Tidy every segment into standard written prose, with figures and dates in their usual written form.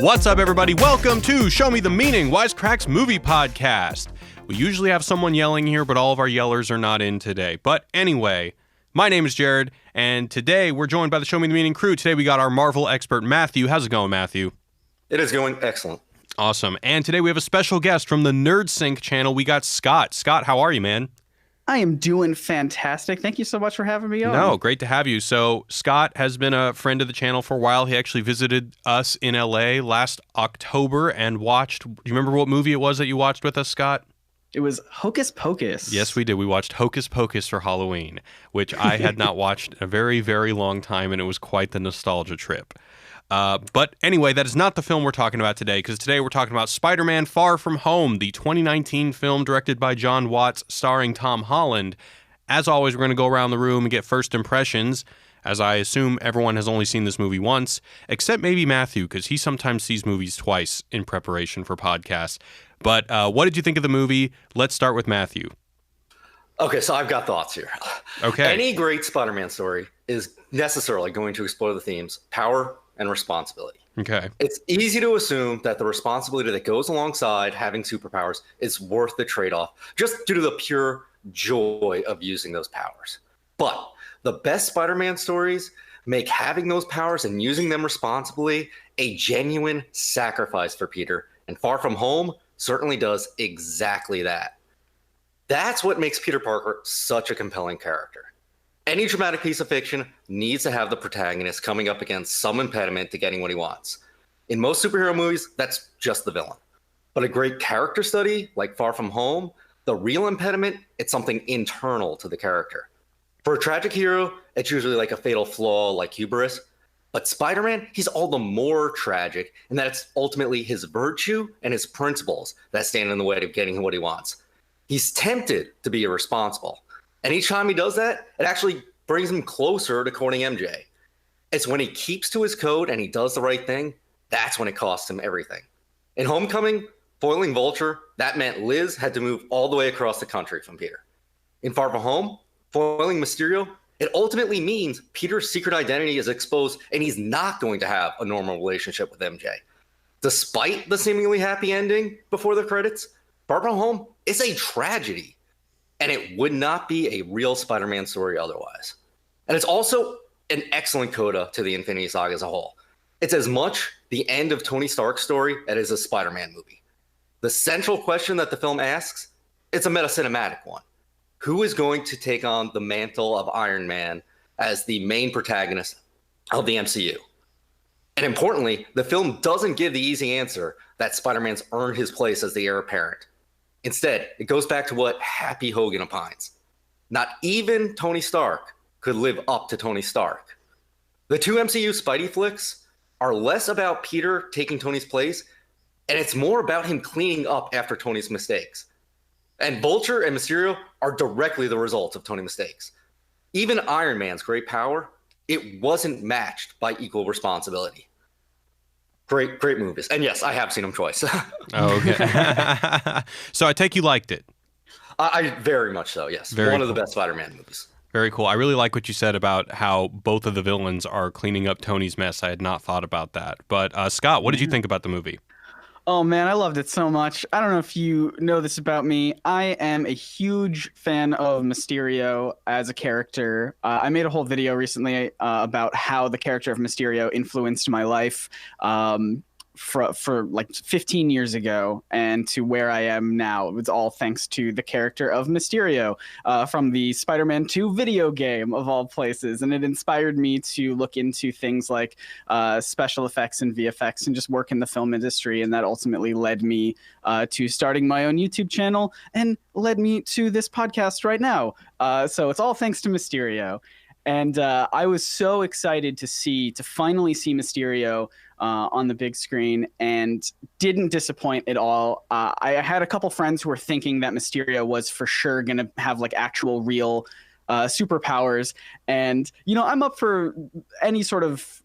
What's up, everybody? Welcome to Show Me the Meaning, Wisecrack's movie podcast. We usually have someone yelling here, but all of our yellers are not in today. But anyway, my name is Jared, and today we're joined by the Show Me the Meaning crew. Today we got our Marvel expert, Matthew. How's it going, Matthew? It is going excellent. Awesome. And today we have a special guest from the Nerdsync channel. We got Scott. Scott, how are you, man? I am doing fantastic. Thank you so much for having me on. No, great to have you. So Scott has been a friend of the channel for a while. He actually visited us in LA last October and watched, do you remember what movie it was that you watched with us, Scott? It was Hocus Pocus. Yes, we did. We watched Hocus Pocus for Halloween, which I had not watched in a very, very long time, and it was quite the nostalgia trip. But anyway, that is not the film we're talking about today, because today we're talking about Spider-Man Far From Home, the 2019 film directed by Jon Watts, starring Tom Holland. As always, we're going to go around the room and get first impressions, as I assume everyone has only seen this movie once, except maybe Matthew, because he sometimes sees movies twice in preparation for podcasts. But what did you think of the movie? Let's start with Matthew. Okay, so I've got thoughts here. Okay. Any great Spider-Man story is necessarily going to explore the themes power and responsibility. Okay. It's easy to assume that the responsibility that goes alongside having superpowers is worth the trade-off, just due to the pure joy of using those powers. But the best Spider-Man stories make having those powers and using them responsibly a genuine sacrifice for Peter, and Far From Home certainly does exactly that. That's what makes Peter Parker such a compelling character. Any dramatic piece of fiction needs to have the protagonist coming up against some impediment to getting what he wants. In most superhero movies, that's just the villain. But a great character study, like Far From Home, the real impediment, it's something internal to the character. For a tragic hero, it's usually like a fatal flaw like hubris. But Spider-Man, he's all the more tragic in that it's ultimately his virtue and his principles that stand in the way of getting what he wants. He's tempted to be irresponsible. And each time he does that, it actually brings him closer to courting MJ. It's when he keeps to his code and he does the right thing, that's when it costs him everything. In Homecoming, foiling Vulture, that meant Liz had to move all the way across the country from Peter. In Far From Home, foiling Mysterio, it ultimately means Peter's secret identity is exposed and he's not going to have a normal relationship with MJ. Despite the seemingly happy ending before the credits, Far From Home is a tragedy. And it would not be a real Spider-Man story otherwise. And it's also an excellent coda to the Infinity Saga as a whole. It's as much the end of Tony Stark's story as it is a Spider-Man movie. The central question that the film asks, it's a meta-cinematic one. Who is going to take on the mantle of Iron Man as the main protagonist of the MCU? And importantly, the film doesn't give the easy answer that Spider-Man's earned his place as the heir apparent. Instead, it goes back to what Happy Hogan opines. Not even Tony Stark could live up to Tony Stark. The two MCU Spidey flicks are less about Peter taking Tony's place, and it's more about him cleaning up after Tony's mistakes. And Vulture and Mysterio are directly the result of Tony's mistakes. Even Iron Man's great power, it wasn't matched by equal responsibility. Great movies. And yes, I have seen them twice. Oh, okay. So I take you liked it. I very much so, yes. One of the best Spider-Man movies. Very cool. I really like what you said about how both of the villains are cleaning up Tony's mess. I had not thought about that. But Scott, what did you think about the movie? Oh, man, I loved it so much. I don't know if you know this about me. I am a huge fan of Mysterio as a character. I made a whole video recently about how the character of Mysterio influenced my life for like 15 years ago and to where I am now. It was all thanks to the character of Mysterio from the Spider-Man 2 video game of all places. And it inspired me to look into things like special effects and VFX and just work in the film industry. And that ultimately led me to starting my own YouTube channel and led me to this podcast right now. So it's all thanks to Mysterio. And I was so excited to finally see Mysterio on the big screen, and didn't disappoint at all. I had a couple friends who were thinking that Mysterio was for sure going to have like actual real superpowers. And, you know, I'm up for any sort of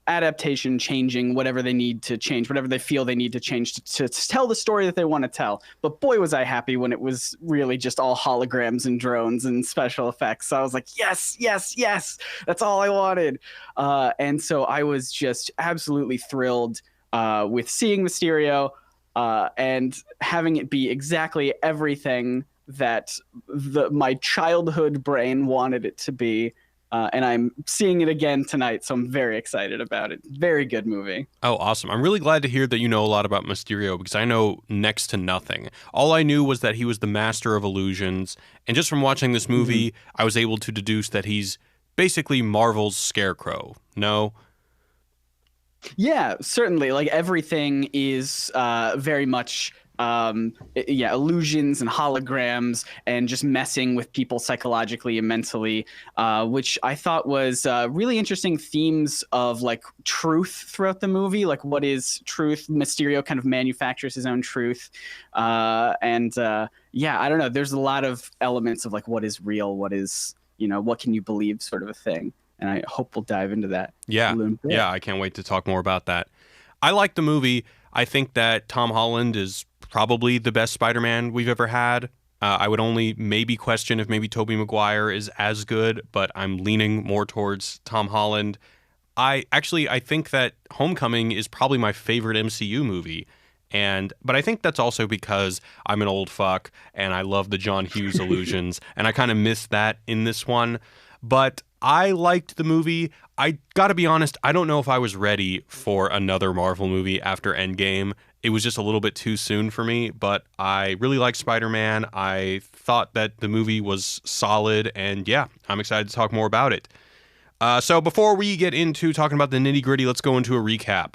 adaptation changing whatever they need to change, whatever they feel they need to change to tell the story that they want to tell. But boy, was I happy when it was really just all holograms and drones and special effects. So I was like, yes, yes, yes, that's all I wanted. And so I was just absolutely thrilled with seeing Mysterio and having it be exactly everything that my childhood brain wanted it to be. And I'm seeing it again tonight, so I'm very excited about it. Very good movie. Oh, awesome. I'm really glad to hear that you know a lot about Mysterio because I know next to nothing. All I knew was that he was the master of illusions, and just from watching this movie, I was able to deduce that he's basically Marvel's Scarecrow. No? Yeah, certainly. Like everything is very much illusions and holograms and just messing with people psychologically and mentally, which I thought was really interesting themes of like truth throughout the movie. Like, what is truth? Mysterio kind of manufactures his own truth. I don't know. There's a lot of elements of like what is real, what is, what can you believe sort of a thing. And I hope we'll dive into that. Yeah. Yeah, I can't wait to talk more about that. I like the movie. I think that Tom Holland is probably the best Spider-Man we've ever had. I would only maybe question if maybe Tobey Maguire is as good, but I'm leaning more towards Tom Holland. I think that Homecoming is probably my favorite MCU movie. But I think that's also because I'm an old fuck and I love the John Hughes illusions, and I kind of miss that in this one. But I liked the movie. I gotta be honest, I don't know if I was ready for another Marvel movie after Endgame. It was just a little bit too soon for me, but I really liked Spider-Man. I thought that the movie was solid, and yeah, I'm excited to talk more about it. So before we get into talking about the nitty-gritty, let's go into a recap.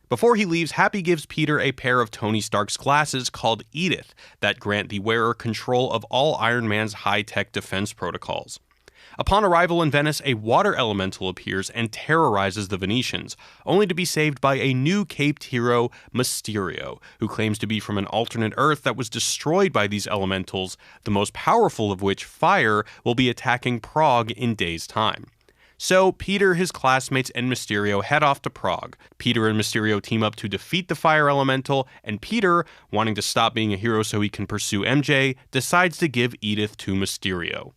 Before he leaves, Happy gives Peter a pair of Tony Stark's glasses called Edith that grant the wearer control of all Iron Man's high-tech defense protocols. Upon arrival in Venice, a water elemental appears and terrorizes the Venetians, only to be saved by a new caped hero, Mysterio, who claims to be from an alternate Earth that was destroyed by these elementals, the most powerful of which, Fire, will be attacking Prague in days' time. So, Peter, his classmates, and Mysterio head off to Prague. Peter and Mysterio team up to defeat the Fire Elemental, and Peter, wanting to stop being a hero so he can pursue MJ, decides to give Edith to Mysterio.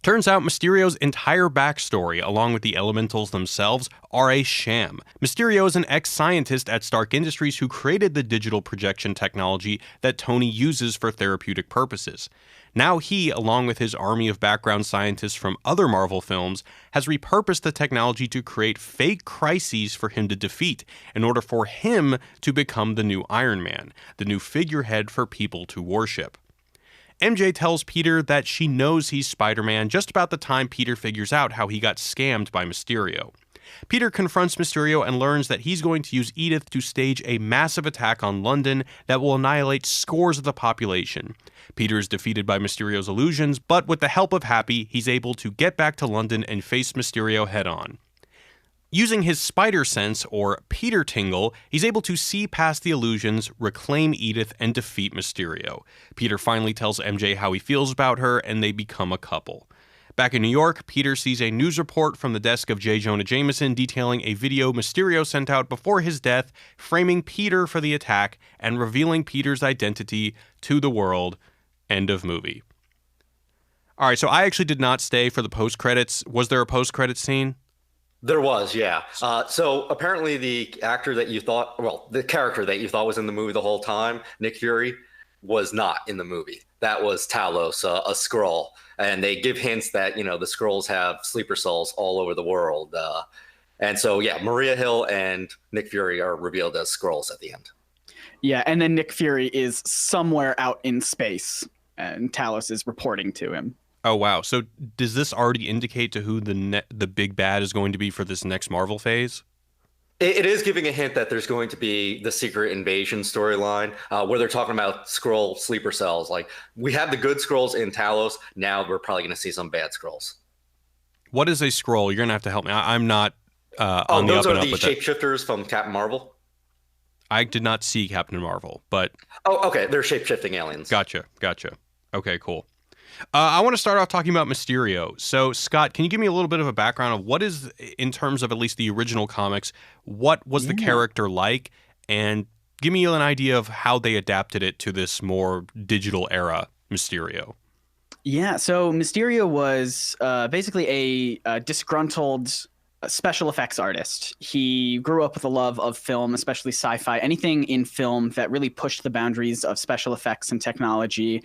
Turns out Mysterio's entire backstory, along with the elementals themselves, are a sham. Mysterio is an ex-scientist at Stark Industries who created the digital projection technology that Tony uses for therapeutic purposes. Now he, along with his army of background scientists from other Marvel films, has repurposed the technology to create fake crises for him to defeat, in order for him to become the new Iron Man, the new figurehead for people to worship. MJ tells Peter that she knows he's Spider-Man just about the time Peter figures out how he got scammed by Mysterio. Peter confronts Mysterio and learns that he's going to use Edith to stage a massive attack on London that will annihilate scores of the population. Peter is defeated by Mysterio's illusions, but with the help of Happy, he's able to get back to London and face Mysterio head-on. Using his spider sense, or Peter Tingle, he's able to see past the illusions, reclaim Edith, and defeat Mysterio. Peter finally tells MJ how he feels about her, and they become a couple. Back in New York, Peter sees a news report from the desk of J. Jonah Jameson detailing a video Mysterio sent out before his death, framing Peter for the attack and revealing Peter's identity to the world. End of movie. All right, so I actually did not stay for the post-credits. Was there a post-credits scene? There was, yeah. So apparently the character that you thought was in the movie the whole time, Nick Fury, was not in the movie. That was Talos, a Skrull. And they give hints that, the Skrulls have sleeper cells all over the world. And so, yeah, Maria Hill and Nick Fury are revealed as Skrulls at the end. Yeah, and then Nick Fury is somewhere out in space, and Talos is reporting to him. Oh, wow. So does this already indicate to who the big bad is going to be for this next Marvel phase? It is giving a hint that there's going to be the secret invasion storyline where they're talking about Skrull sleeper cells. Like, we have the good Skrulls in Talos. Now we're probably going to see some bad Skrulls. What is a Skrull? You're going to have to help me. I'm not on the up and up with that. Those are the shapeshifters from Captain Marvel. I did not see Captain Marvel, but... Oh, okay. They're shape-shifting aliens. Gotcha. Okay, cool. I want to start off talking about Mysterio. So, Scott, can you give me a little bit of a background of what is, in terms of at least the original comics, what was the character like? And give me an idea of how they adapted it to this more digital era Mysterio. Yeah, so Mysterio was basically a disgruntled special effects artist. He grew up with a love of film, especially sci-fi, anything in film that really pushed the boundaries of special effects and technology.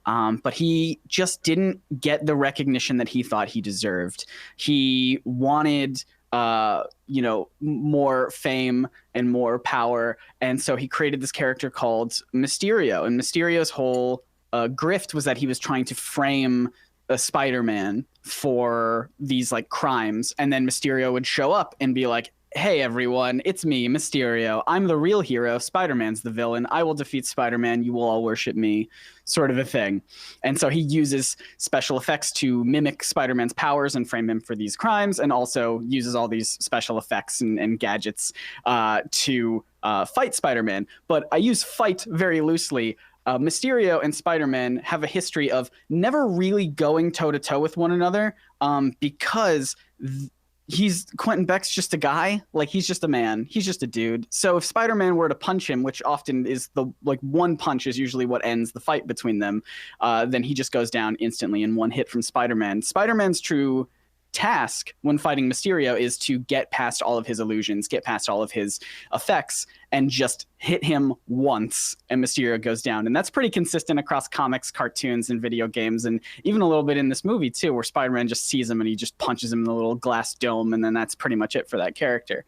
But he just didn't get the recognition that he thought he deserved. He wanted more fame and more power, and so he created this character called Mysterio. And Mysterio's whole grift was that he was trying to frame a Spider-Man for these like crimes, and then Mysterio would show up and be like, hey everyone, it's me, Mysterio. I'm the real hero. Spider-Man's the villain. I will defeat Spider-Man. You will all worship me, sort of a thing. And so he uses special effects to mimic Spider-Man's powers and frame him for these crimes, and also uses all these special effects and gadgets to fight Spider-Man. But I use fight very loosely. Mysterio and Spider-Man have a history of never really going toe-to-toe with one another because Quentin Beck's just a guy. Like, he's just a man. He's just a dude. So if Spider-Man were to punch him, which often is one punch is usually what ends the fight between them, then he just goes down instantly in one hit from Spider-Man. Spider-Man's true task when fighting Mysterio is to get past all of his illusions, get past all of his effects, and just hit him once, and Mysterio goes down. And that's pretty consistent across comics, cartoons, and video games, and even a little bit in this movie too, where Spider-Man just sees him and he just punches him in the little glass dome, and then that's pretty much it for that character.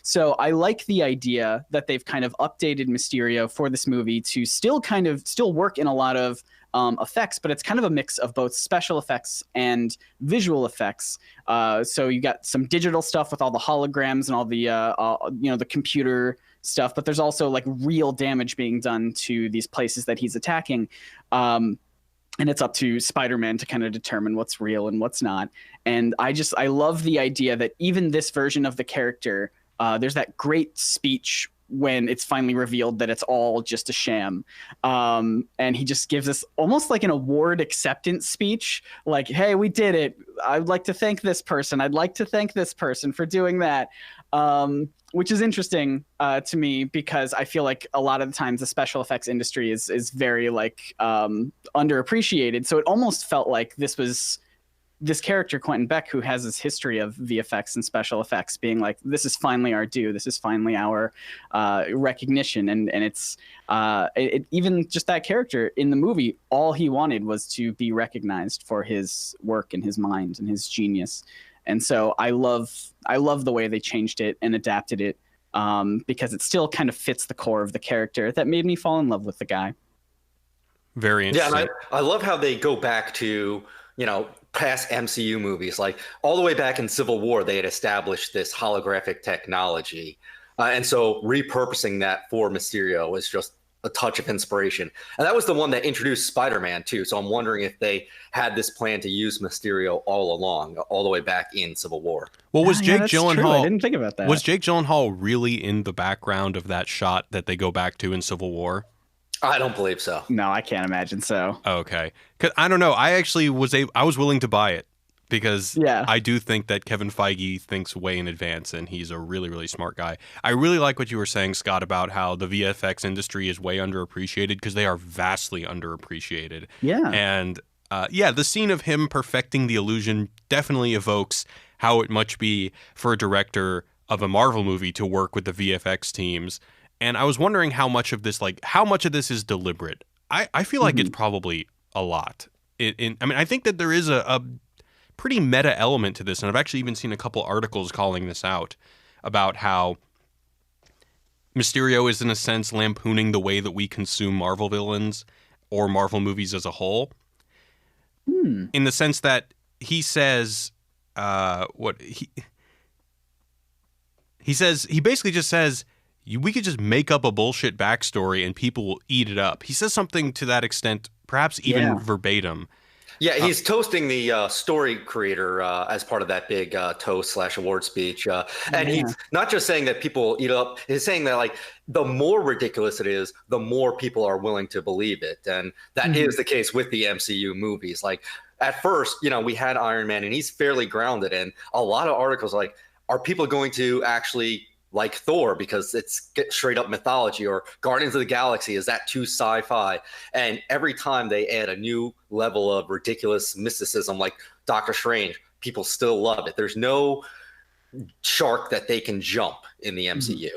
So I like the idea that they've kind of updated Mysterio for this movie to still work in a lot of effects, but it's kind of a mix of both special effects and visual effects. So you got some digital stuff with all the holograms and all the the computer stuff, but there's also like real damage being done to these places that he's attacking. And it's up to Spider-Man to kind of determine what's real and what's not. And I love the idea that even this version of the character, there's that great speech when it's finally revealed that it's all just a sham. And he just gives us almost like an award acceptance speech. Like, hey, we did it. I'd like to thank this person. I'd like to thank this person for doing that. Which is interesting to me, because I feel like a lot of the times the special effects industry is very underappreciated. So it almost felt like this character, Quentin Beck, who has this history of VFX and special effects, being like, this is finally our due. This is finally our recognition. And it's even just that character in the movie, all he wanted was to be recognized for his work and his mind and his genius. And so I love the way they changed it and adapted it, because it still kind of fits the core of the character that made me fall in love with the guy. Very interesting. Yeah, and I love how they go back to, past MCU movies. Like, all the way back in Civil War, they had established this holographic technology. And so repurposing that for Mysterio was just a touch of inspiration. And that was the one that introduced Spider-Man too. So I'm wondering if they had this plan to use Mysterio all along, all the way back in Civil War. Well, was Jake Gyllenhaal? True. I didn't think about that. Was Jake Gyllenhaal really in the background of that shot that they go back to in Civil War? I don't believe so. No, I can't imagine so. Okay. 'Cause I don't know. I actually I was willing to buy it, because I do think that Kevin Feige thinks way in advance, and he's a really, really smart guy. I really like what you were saying, Scott, about how the VFX industry is way underappreciated, because they are vastly underappreciated. Yeah. And the scene of him perfecting the illusion definitely evokes how it must be for a director of a Marvel movie to work with the VFX teams. And I was wondering how much of this is deliberate. I feel like it's probably a lot. I think that there is a pretty meta element to this, and I've actually even seen a couple articles calling this out, about how Mysterio is in a sense lampooning the way that we consume Marvel villains or Marvel movies as a whole. In the sense that he says he basically just says, we could just make up a bullshit backstory and people will eat it up. He says something to that extent, perhaps even verbatim. Yeah, he's toasting the story creator as part of that big toast/award speech. And he's not just saying that people eat it up, he's saying that, like, the more ridiculous it is, the more people are willing to believe it. And that is the case with the MCU movies. Like, at first, we had Iron Man, and he's fairly grounded. And a lot of articles like, are people going to actually like Thor because it's straight up mythology, or Guardians of the Galaxy, is that too sci-fi? And every time they add a new level of ridiculous mysticism, like Doctor Strange, people still love it. There's no shark that they can jump in the MCU.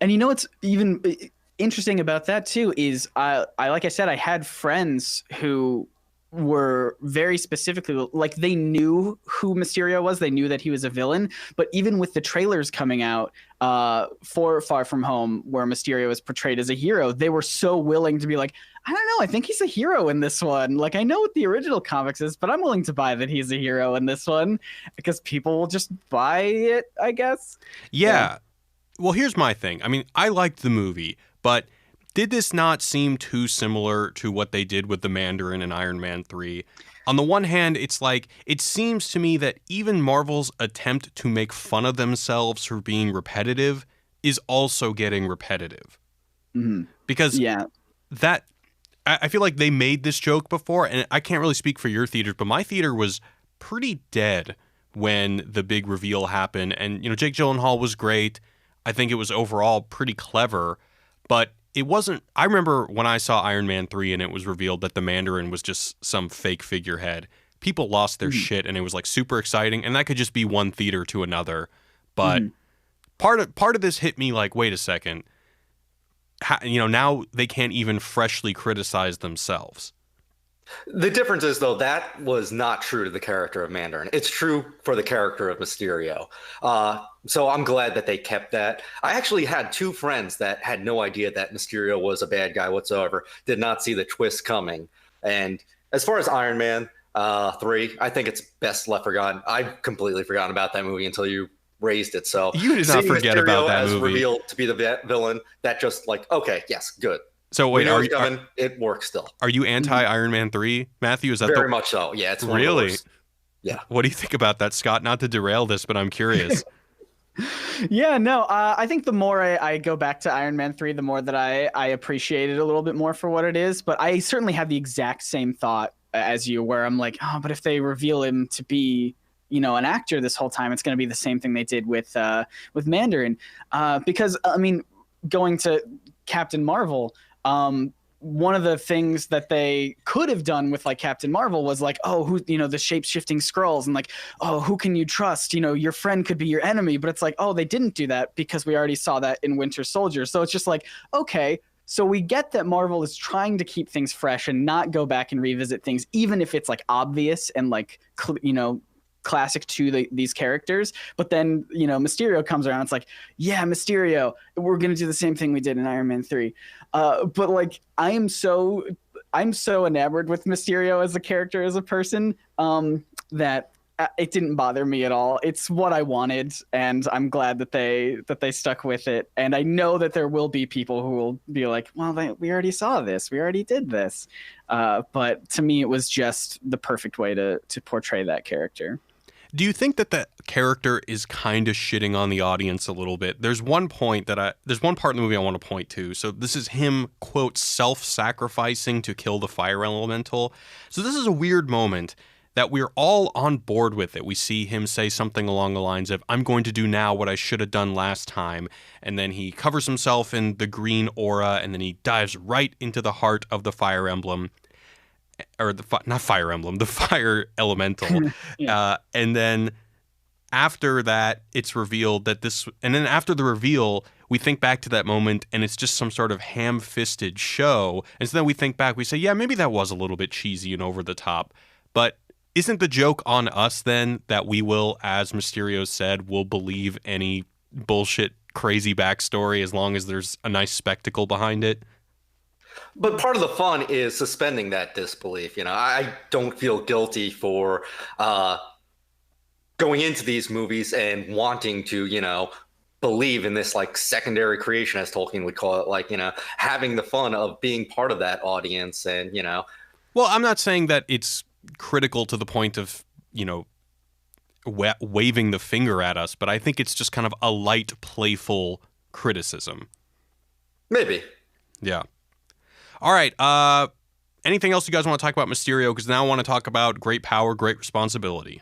And you know what's even interesting about that too is I like I said, I had friends who were very specifically like they knew who Mysterio was. They knew that he was a villain. But even with the trailers coming out for Far From Home, where Mysterio is portrayed as a hero, they were so willing to be like, I don't know, I think he's a hero in this one. Like, I know what the original comics is, but I'm willing to buy that he's a hero in this one because people will just buy it, I guess. Yeah. Well, here's my thing. I mean, I liked the movie, but did this not seem too similar to what they did with the Mandarin in Iron Man 3? On the one hand, it's like, it seems to me that even Marvel's attempt to make fun of themselves for being repetitive is also getting repetitive. Mm-hmm. Because that, I feel like they made this joke before, and I can't really speak for your theaters, but my theater was pretty dead when the big reveal happened. And, you know, Jake Gyllenhaal was great. I think it was overall pretty clever, but it wasn't. I remember when I saw Iron Man 3 and it was revealed that the Mandarin was just some fake figurehead. People lost their shit, and it was like super exciting, and that could just be one theater to another. But part of this hit me like, wait a second. You know, now they can't even freshly criticize themselves. The difference is, though, that was not true to the character of Mandarin. It's true for the character of Mysterio. So I'm glad that they kept that. I actually had two friends that had no idea that Mysterio was a bad guy whatsoever, did not see the twist coming. And as far as Iron Man 3, I think it's best left forgotten. I've completely forgotten about that movie until you raised it. So you did not forget Mysterio about that as movie. Revealed to be the villain, that just like, okay, yes, good. So wait, it works still. Are you anti Iron Man 3, Matthew? Is that very much so? Yeah, it's one really of the worst. Yeah. What do you think about that, Scott? Not to derail this, but I'm curious. Yeah, no, I think the more I go back to Iron Man 3, the more that I appreciate it a little bit more for what it is. But I certainly have the exact same thought as you, where I'm like, oh, but if they reveal him to be, you know, an actor this whole time, it's going to be the same thing they did with Mandarin. Because, I mean, going to Captain Marvel, one of the things that they could have done with like Captain Marvel was like, oh, who, you know, the shape-shifting Skrulls, and like, oh, who can you trust? You know, your friend could be your enemy. But it's like, oh, they didn't do that because we already saw that in Winter Soldier. So it's just like, okay, so we get that Marvel is trying to keep things fresh and not go back and revisit things, even if it's like obvious and like, you know, classic to these characters. But then, you know, Mysterio comes around. It's like, yeah, Mysterio, we're going to do the same thing we did in Iron Man 3. But like, I'm so enamored with Mysterio as a character, as a person, that it didn't bother me at all. It's what I wanted, and I'm glad that they stuck with it. And I know that there will be people who will be like, well, we already saw this. We already did this. But to me, it was just the perfect way to portray that character. Do you think that the character is kind of shitting on the audience a little bit? There's one part in the movie I want to point to. So this is him, quote, self-sacrificing to kill the fire elemental. So this is a weird moment that we're all on board with it. We see him say something along the lines of, I'm going to do now what I should have done last time. And then he covers himself in the green aura, and then he dives right into the heart of the fire emblem. Or the fire elemental. Yeah. And then after that, it's revealed that and then after the reveal, we think back to that moment and it's just some sort of ham-fisted show. And so then we think back, we say, yeah, maybe that was a little bit cheesy and over the top. But isn't the joke on us then that we will, as Mysterio said, will believe any bullshit crazy backstory as long as there's a nice spectacle behind it? But part of the fun is suspending that disbelief. You know, I don't feel guilty for going into these movies and wanting to, you know, believe in this like secondary creation, as Tolkien would call it, like, you know, having the fun of being part of that audience. And, you know, well, I'm not saying that it's critical to the point of, you know, waving the finger at us, but I think it's just kind of a light, playful criticism. Maybe. Yeah. All right. Anything else you guys want to talk about Mysterio? Because now I want to talk about great power, great responsibility.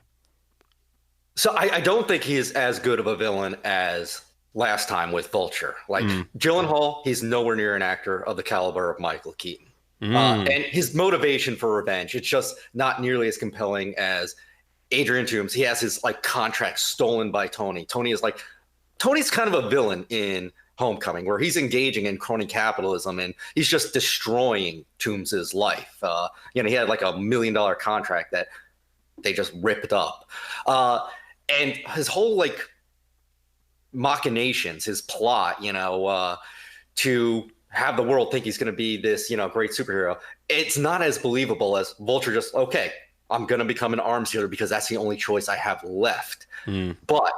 So I don't think he is as good of a villain as last time with Vulture. Like Gyllenhaal, he's nowhere near an actor of the caliber of Michael Keaton. And his motivation for revenge, it's just not nearly as compelling as Adrian Toomes, he has his like contract stolen by Tony. Tony's kind of a villain in Homecoming, where he's engaging in crony capitalism and he's just destroying Toombs's life. He had like $1 million contract that they just ripped up. And his whole like machinations, his plot, to have the world think he's going to be this, great superhero. It's not as believable as Vulture just, okay, I'm going to become an arms dealer because that's the only choice I have left. But,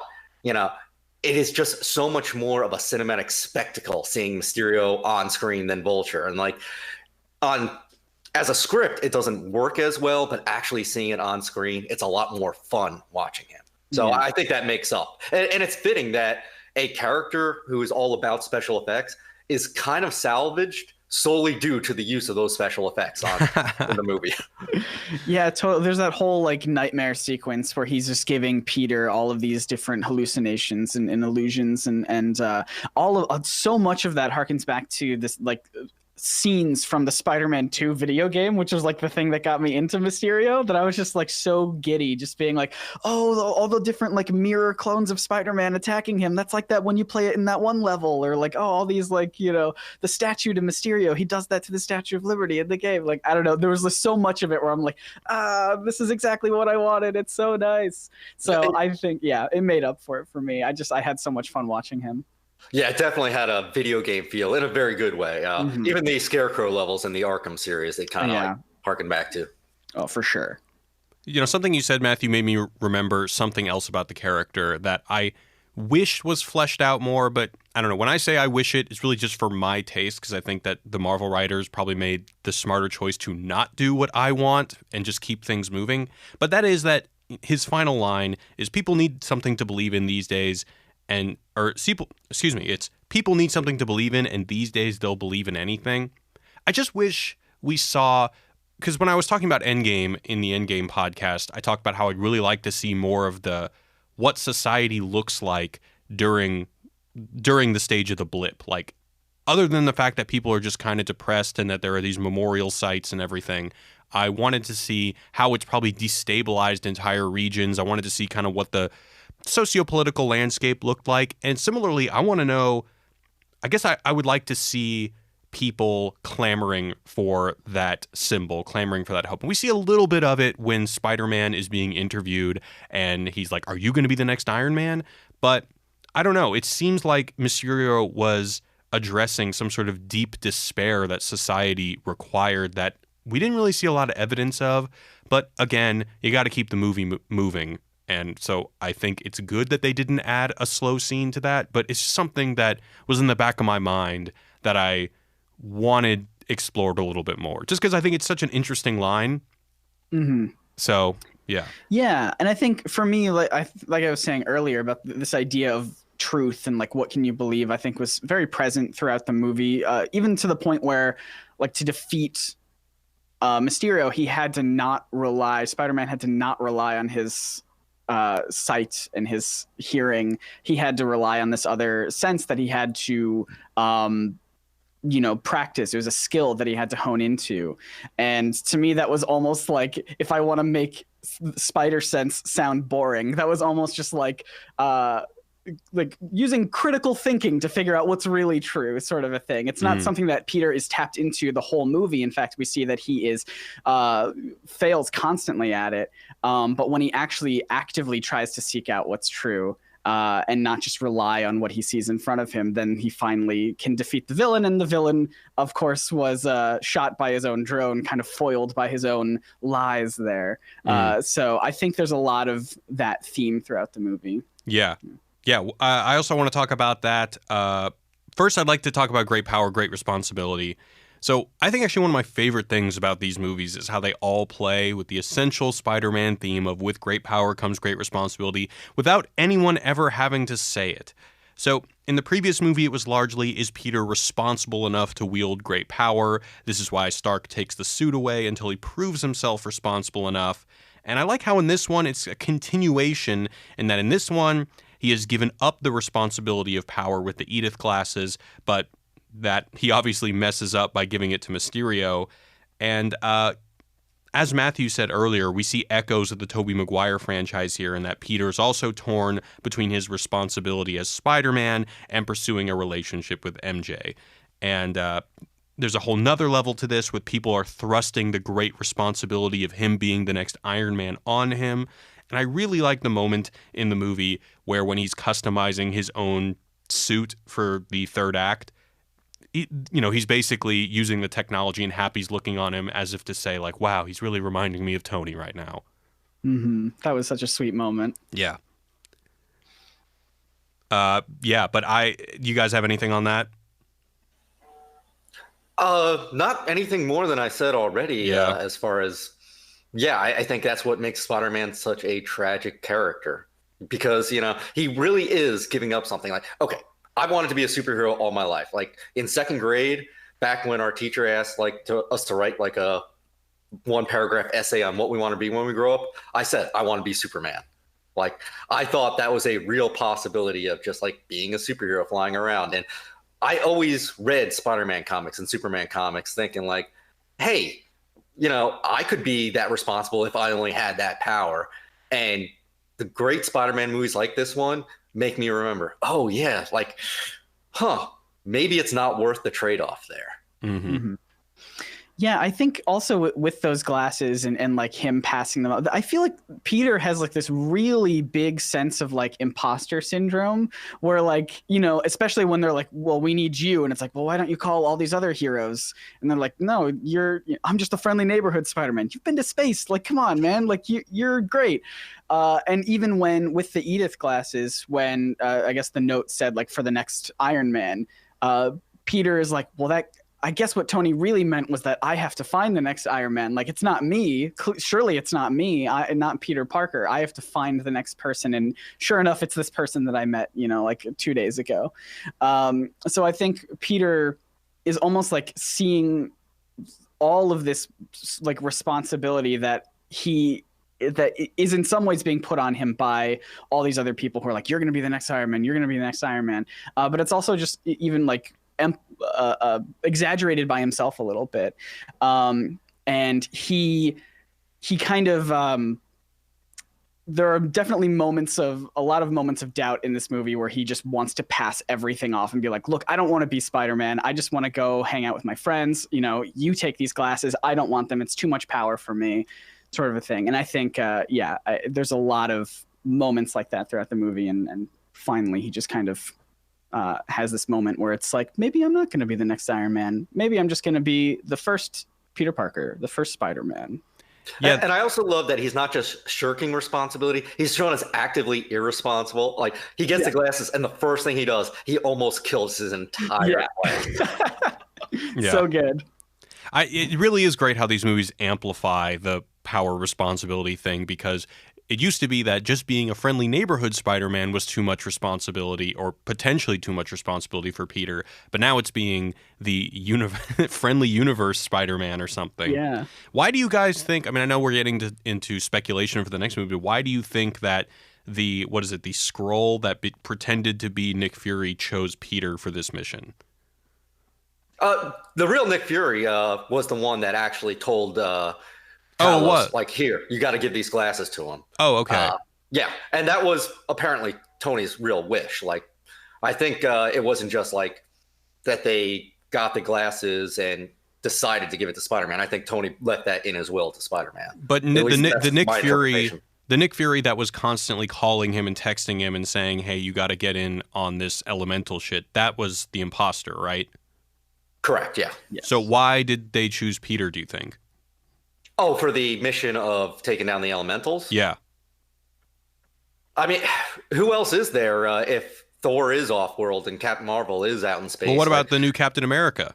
it is just so much more of a cinematic spectacle seeing Mysterio on screen than Vulture. And like as a script, it doesn't work as well, but actually seeing it on screen, it's a lot more fun watching him. So I think that makes up. And it's fitting that a character who is all about special effects is kind of salvaged solely due to the use of those special effects in the movie. Yeah, totally. There's that whole like nightmare sequence where he's just giving Peter all of these different hallucinations and illusions, and all of so much of that harkens back to this like scenes from the Spider-Man 2 video game, which was like the thing that got me into Mysterio, that I was just like so giddy, just being like, oh, all the different like mirror clones of Spider-Man attacking him. That's like that when you play it in that one level, or like, oh, all these like, the statue to Mysterio, he does that to the Statue of Liberty in the game. Like, I don't know, there was just so much of it where I'm like, this is exactly what I wanted. It's so nice. So I think, yeah, it made up for it for me. I had so much fun watching him. Yeah, it definitely had a video game feel in a very good way. Even the Scarecrow levels in the Arkham series, they kind of like harken back to. Oh, for sure. Something you said, Matthew, made me remember something else about the character that I wish was fleshed out more, but I don't know. When I say I wish it's really just for my taste, because I think that the Marvel writers probably made the smarter choice to not do what I want and just keep things moving. But that is that his final line is, people need something to believe in these days. It's people need something to believe in, and these days they'll believe in anything. I just wish we saw, because when I was talking about Endgame in the Endgame podcast, I talked about how I'd really like to see more of what society looks like during the stage of the blip. Like, other than the fact that people are just kind of depressed and that there are these memorial sites and everything, I wanted to see how it's probably destabilized entire regions. I wanted to see kind of what the sociopolitical landscape looked like. And similarly, I want to know, I guess I would like to see people clamoring for that symbol, clamoring for that hope. And we see a little bit of it when Spider-Man is being interviewed and he's like, are you going to be the next Iron Man? But I don't know. It seems like Mysterio was addressing some sort of deep despair that society required that we didn't really see a lot of evidence of. But again, you got to keep the movie moving. And so I think it's good that they didn't add a slow scene to that, but it's something that was in the back of my mind that I wanted explored a little bit more, just because I think it's such an interesting line. Mm-hmm. So, yeah. Yeah, and I think for me, like I was saying earlier about this idea of truth and like what can you believe, I think was very present throughout the movie, even to the point where like to defeat Mysterio, Spider-Man had to not rely on his sight and his hearing. He had to rely on this other sense that he had to practice. It was a skill that he had to hone into. And to me, that was almost like, if I want to make spider sense sound boring, that was almost just like using critical thinking to figure out what's really true, sort of a thing. It's not something that Peter is tapped into the whole movie. In fact, we see that he is fails constantly at it. But when he actually actively tries to seek out what's true and not just rely on what he sees in front of him, then he finally can defeat the villain. And the villain, of course, was shot by his own drone, kind of foiled by his own lies there. So I think there's a lot of that theme throughout the movie. Yeah. Yeah, I also want to talk about that. First, I'd like to talk about great power, great responsibility. So I think actually one of my favorite things about these movies is how they all play with the essential Spider-Man theme of with great power comes great responsibility without anyone ever having to say it. So in the previous movie, it was largely, is Peter responsible enough to wield great power? This is why Stark takes the suit away until he proves himself responsible enough. And I like how in this one, it's a continuation in that in this one, he has given up the responsibility of power with the Edith glasses, but that he obviously messes up by giving it to Mysterio. And I as Matthew said earlier, we see echoes of the Tobey Maguire franchise here, and that Peter is also torn between his responsibility as Spider-Man and pursuing a relationship with MJ. And there's a whole nother level to this with people are thrusting the great responsibility of him being the next Iron Man on him. And I really like the moment in the movie where when he's customizing his own suit for the third act, he's basically using the technology, and Happy's looking on him as if to say, like, wow, he's really reminding me of Tony right now. Mm-hmm. That was such a sweet moment. Yeah. But you guys have anything on that? Not anything more than I said already. Yeah. As far as, I think that's what makes Spider-Man such a tragic character, because he really is giving up something. Like, okay, I wanted to be a superhero all my life. Like in second grade, back when our teacher asked us to write like a 1-paragraph essay on what we want to be when we grow up, I said I want to be Superman. Like I thought that was a real possibility of just like being a superhero flying around. And I always read Spider-Man comics and Superman comics thinking like, hey, I could be that responsible if I only had that power. And the great Spider-Man movies like this one make me remember, oh yeah, like, maybe it's not worth the trade-off there. Mm-hmm. Mm-hmm. Yeah, I think also with those glasses and like him passing them out, I feel like Peter has like this really big sense of like imposter syndrome where like, especially when they're like, well, we need you. And it's like, well, why don't you call all these other heroes? And they're like, no, I'm just a friendly neighborhood Spider-Man. You've been to space. Like, come on, man. Like you're great. And even when with the Edith glasses, when I guess the note said like for the next Iron Man, Peter is like, well, I guess what Tony really meant was that I have to find the next Iron Man. Like, it's not me. Surely it's not me, not Peter Parker. I have to find the next person. And sure enough, it's this person that I met, like 2 days ago. So I think Peter is almost like seeing all of this like responsibility that is in some ways being put on him by all these other people who are like, you're going to be the next Iron Man. You're going to be the next Iron Man. But it's also just even like exaggerated by himself a little bit. And he kind of, there are definitely a lot of moments of doubt in this movie where he just wants to pass everything off and be like, look, I don't want to be Spider-Man. I just want to go hang out with my friends. You take these glasses. I don't want them. It's too much power for me, sort of a thing. And I think, there's a lot of moments like that throughout the movie. And finally, he just kind of has this moment where it's like, maybe I'm not going to be the next Iron Man. Maybe I'm just going to be the first Peter Parker, the first Spider-Man. Yeah. And I also love that he's not just shirking responsibility. He's shown as actively irresponsible. Like he gets the glasses and the first thing he does, he almost kills his entire plan. So good. It really is great how these movies amplify the power responsibility thing, because it used to be that just being a friendly neighborhood Spider-Man was too much responsibility, or potentially too much responsibility for Peter. But now it's being the friendly universe Spider-Man or something. Yeah. Why do you guys think, I know we're getting into speculation for the next movie, but why do you think that the Skrull that pretended to be Nick Fury chose Peter for this mission? The real Nick Fury was the one that actually told what? Like, here, you got to give these glasses to him. Oh, okay. And that was apparently Tony's real wish. Like, I think it wasn't just like that they got the glasses and decided to give it to Spider-Man. I think Tony left that in his will to Spider-Man. But the Nick Fury that was constantly calling him and texting him and saying, hey, you got to get in on this elemental shit, that was the imposter, right? Correct, yeah. Yes. So why did they choose Peter, do you think? Oh, for the mission of taking down the elementals? Yeah. Who else is there if Thor is off-world and Captain Marvel is out in space? Well, what about the new Captain America?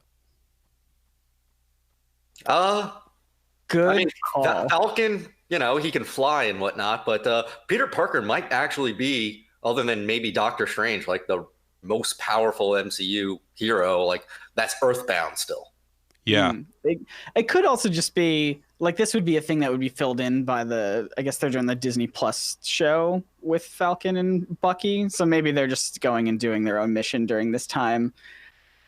Good call. Falcon, he can fly and whatnot, but Peter Parker might actually be, other than maybe Doctor Strange, like the most powerful MCU hero. Like, that's Earthbound still. Yeah. It could also just be like, this would be a thing that would be filled in by I guess they're doing the Disney Plus show with Falcon and Bucky. So maybe they're just going and doing their own mission during this time.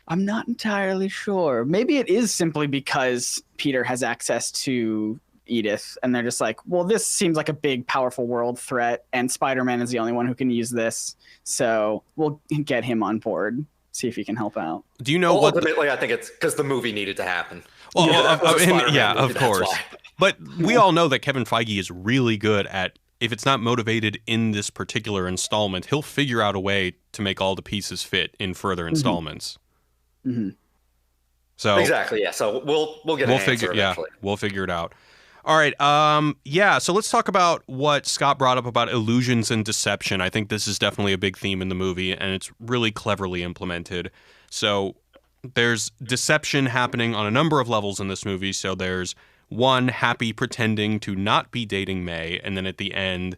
I'm not entirely sure. Maybe it is simply because Peter has access to, Edith, and they're just like, well, this seems like a big, powerful world threat, and Spider-Man is the only one who can use this, so we'll get him on board, see if he can help out. Do you know what? Ultimately, I think it's because the movie needed to happen. Well, Yeah, of course. But we all know that Kevin Feige is really good at, if it's not motivated in this particular installment, he'll figure out a way to make all the pieces fit in further installments. So exactly, yeah. So we'll get an answer eventually. We'll figure it out. All right. So let's talk about what Scott brought up about illusions and deception. I think this is definitely a big theme in the movie, and it's really cleverly implemented. So there's deception happening on a number of levels in this movie. So there's one, Happy pretending to not be dating May, and then at the end,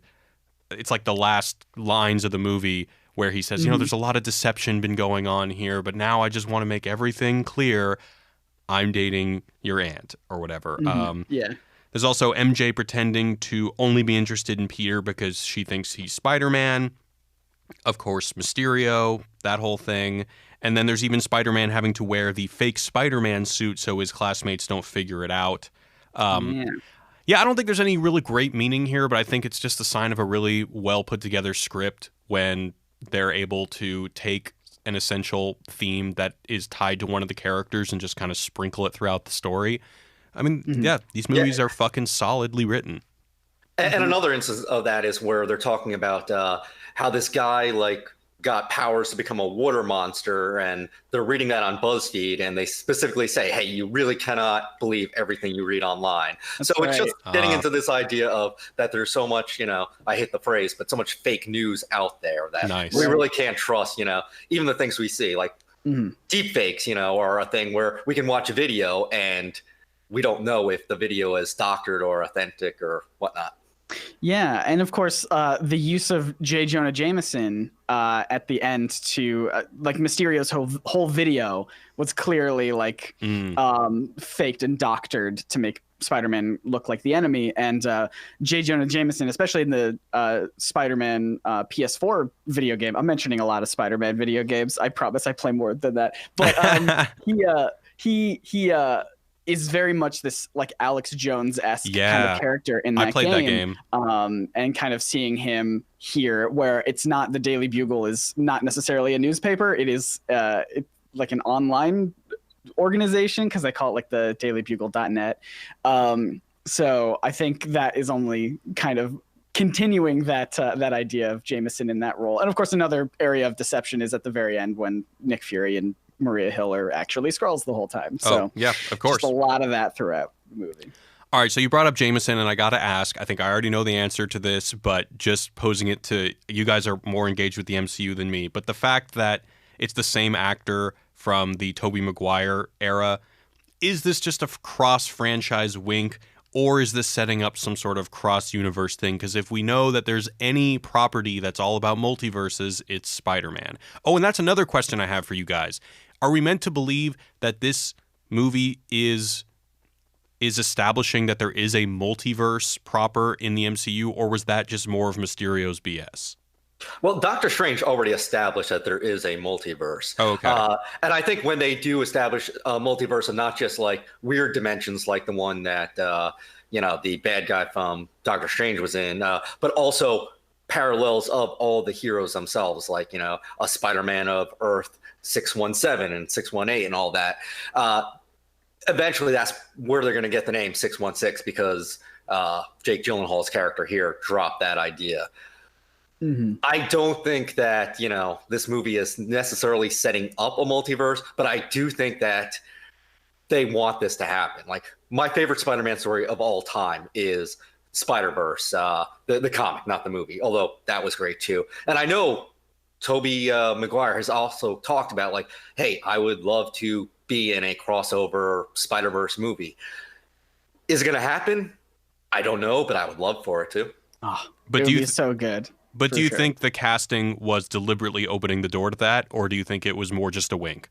it's like the last lines of the movie where he says, there's a lot of deception been going on here, but now I just want to make everything clear. I'm dating your aunt or whatever. There's also MJ pretending to only be interested in Peter because she thinks he's Spider-Man. Of course, Mysterio, that whole thing. And then there's even Spider-Man having to wear the fake Spider-Man suit so his classmates don't figure it out. Yeah, I don't think there's any really great meaning here, but I think it's just a sign of a really well put together script when they're able to take an essential theme that is tied to one of the characters and just kind of sprinkle it throughout the story. I mean, these movies are fucking solidly written. And another instance of that is where they're talking about how this guy got powers to become a water monster, and they're reading that on BuzzFeed, and they specifically say, hey, you really cannot believe everything you read online. It's just getting into this idea of that there's so much, I hate the phrase, but so much fake news out there that we really can't trust, even the things we see, like deep fakes, are a thing where we can watch a video and we don't know if the video is doctored or authentic or whatnot. Yeah, and of course, the use of J. Jonah Jameson at the end to Mysterio's whole video was clearly faked and doctored to make Spider-Man look like the enemy. And J. Jonah Jameson, especially in the Spider-Man PS4 video game, I'm mentioning a lot of Spider-Man video games. I promise I play more than that. But he is very much this Alex Jones-esque kind of character in that game. I played that game. And kind of seeing him here, where it's not, the Daily Bugle is not necessarily a newspaper. It is like an online organization, because they call it the dailybugle.net. So I think that is only kind of continuing that idea of Jameson in that role. And of course, another area of deception is at the very end when Nick Fury and Maria Hill are actually Skrulls the whole time. So yeah, of course. Just a lot of that throughout the movie. All right, so you brought up Jameson, and I got to ask, I think I already know the answer to this, but just posing it to you guys are more engaged with the MCU than me. But the fact that it's the same actor from the Tobey Maguire era, is this just a cross-franchise wink, or is this setting up some sort of cross-universe thing? Because if we know that there's any property that's all about multiverses, it's Spider-Man. Oh, and that's another question I have for you guys. Are we meant to believe that this movie is establishing that there is a multiverse proper in the MCU, or was that just more of Mysterio's BS? Well, Doctor Strange already established that there is a multiverse. Oh, okay. And I think when they do establish a multiverse and not just weird dimensions like the one that, the bad guy from Doctor Strange was in, but also parallels of all the heroes themselves, a Spider-Man of Earth 617 and 618 and all that. Eventually, that's where they're going to get the name 616, because Jake Gyllenhaal's character here dropped that idea. I don't think that, this movie is necessarily setting up a multiverse, but I do think that they want this to happen. My favorite Spider-Man story of all time is Spider-Verse, the comic, not the movie, although that was great too. And I know Tobey Maguire has also talked about hey, I would love to be in a crossover Spider-Verse movie. Is it going to happen? I don't know, but I would love for it to. Oh, but it would be so good. But do you think the casting was deliberately opening the door to that, or do you think it was more just a wink?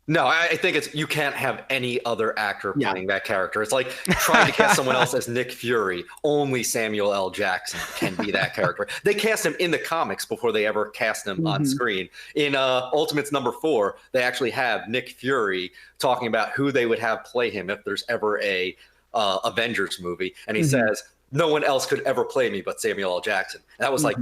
No, I think you can't have any other actor playing that character. It's like trying to cast someone else as Nick Fury. Only Samuel L. Jackson can be that character. They cast him in the comics before they ever cast him on screen. In Ultimates #4, they actually have Nick Fury talking about who they would have play him if there's ever a Avengers movie, and he says, "No one else could ever play me but Samuel L. Jackson." And that was like